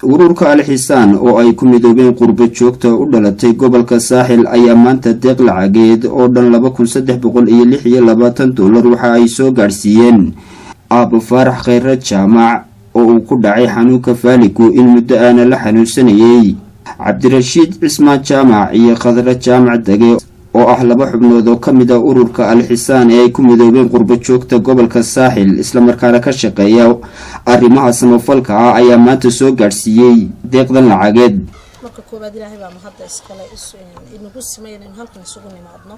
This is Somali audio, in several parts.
ururka Al-Xisaan oo ay ku midoobeen qurbo joogta u dhalatay gobolka Saaxil ayaa maanta deeq lacageed oo dhan $2326 waxa ay soo gaarsiiyeen Abu Faarax Khayra Jaamac oo uu ku dhacay xanuunka faaligu in muddo aan la xanuunsanayay. Cabdirashiid Cismaan Jaamac iyo Khadra Jaamac Dage oo ah laba xubnood oo kamid ah ururka Al-Xisaan ee ay ku midoobeen qurbo joogta gobolka Saaxil isla markaana ka shaqeeya arrimaha samafalka ah ayaa maanta soo gaarsiiyay deeqdan lacageed. marka koobaad Ilaahay baa mahadda iskale inagu sameeyay in halkan isugu nimaadno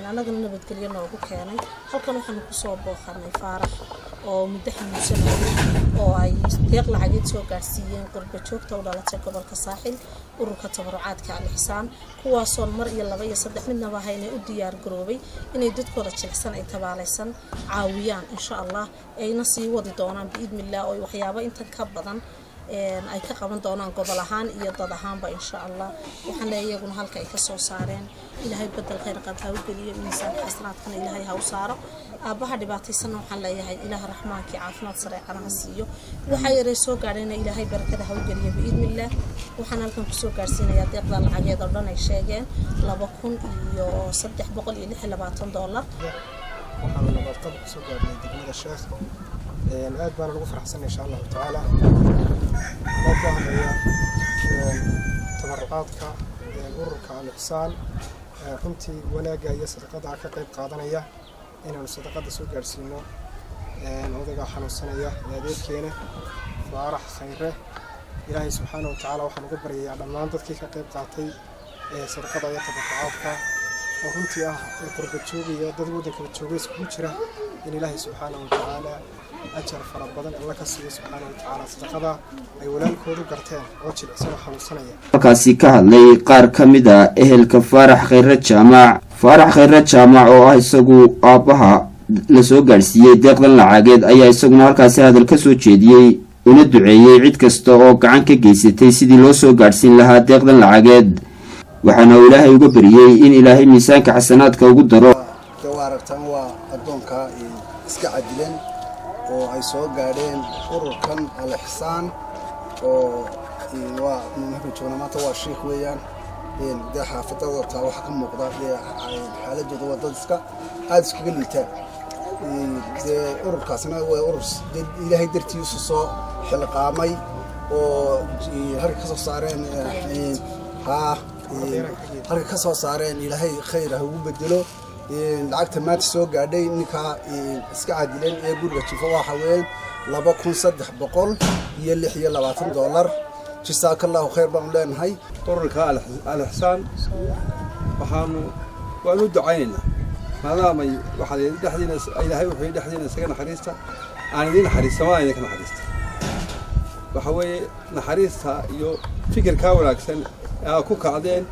anagana nabadgelyo noogu keenay. halkan waxaan ku soo booqanay Faarax oo muddo xanuunsanayay oo ay deeq lacageed soo gaarsiiyeen qurbo joogta u dhalatay gobolka Saaxil ururka tabarucaadka Al-Xisaan kuwaasoo mar iyo laba iyo saddex midnaba haynay u diyaar garoobay inay dadkooda jilicsan ay tabaalaysan caawiyaan insha Allah ayna sii wadi doonaan biidmillah oo waxyaabo intan ka badan ay ka qaban doonaan gobol ahaan iyo dad ahaanba insha Allah. waxaan leeyahay iyaguna halka ay ka soo saareen Ilaahay badal khayr qab ha u geliyo miisaan xasanaadkana Ilaahay ha u saaro. aabaha dhibaataysan waxaan leeyahay Ilaahay raxmaanki caafimaad sare qanaha siiyo. waxa yar soo gaareen Ilaahay barakada ha u geliyo biidmillah. waxaan halkan ku soo gaarsiinayaa deeqda lacageed oo dhan ay sheegeen $2326. waxaan nabartab soo gaarnay degmada Sheekh aad baan ugu faraxsanahay insha Allah taala tabarucaadka ururka Al-Xisaan runtii wanaaga iyo sadaqada ka qayb qaadanaya inaan sadaqada soo gaarsiino odayga xanuunsanaya adeerkeena Faarax Khayre. Ilaahay subhanahu wa ta'ala waxaan ugu baryayaa dhammaan dadkii ka qayb qaatay sadaqada iyo tabarucaadka runtii ah qurbo joogiya dad wadanka joogay isku jira in Ilaahay subhanahu wa ta'ala ajar fara badan Allah ka siiyo subhanahu wa ta'ala sadaqada ay walaalkoodu garteen oo jilicsan xanuunsanaya. halkaasi ka hadlay qaar kamid ah ehelka Faarax Khayra Jaamac. Faarax Khayra Jaamac oo ah isagu aabaha la soo gaarsiiyay deeqdan lacageed ayaa isaguna halkaasi hadal ka soo jeediyay una duceeyay cid kasta oo gacan ka geysatay sidii loo soo gaarsiin lahaa deeqdan lacageed. waxaana Ilaahay uga bariyay in Ilaahay miisaanka xasanaadka ugu daro. tawaaragtan waa adoonka iska cadilan oo ay soo gaadheen ururkan Al-Xisaan oo waa ninka joognaanta waa sheekh weeyaan xaafadada taa waxa ka muuqda xaaladooda wadadka aad iskaga liitaan ururkaasna waa urur Ilaahay dartiisu soo xilqaamay oo halka ka soo saareen halka ka soo saareen Ilaahay khayr ha ugu bedelo. lacagta maanta soo gaadhay ninka iska cadilan ee guriga jiifo waxa weeyaan $2326. jazaakallahu khayr baan leenahay ururka Al-Xisaan waanu ducaynaa maadaama waxa dhexdiina Ilaahay wuxuu dhexdiina isaga naxariista aan idin naxariisama idin naxariista waxa weeye naxariista iyo fikirka wanaagsan ee ku kacdeen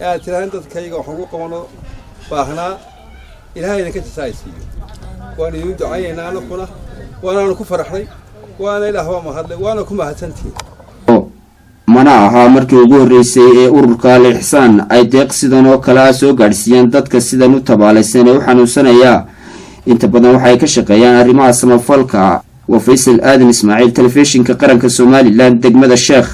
ee tiraan dadkayga wax ugu qabano baahnaa Ilaahay idinka jazaaisiyo. waan idin ducaynaa anaguna waana ku faraxnay waana Ilaahay ma hadlay waana ku mahadsantihiin. mana aha markii ugu horeysay ee ururka Al-Xisaan ay deeq sidan oo kala soo gaarsiiyeen dadka sidan u tabaalaysan ee u xanuunsanaya. inta badan waxay ka shaqeeyaan arrimaha samafalka. wa Faysal Aadan Ismaaciil telefishinka qaranka Soomaaliland degmada Sheekh.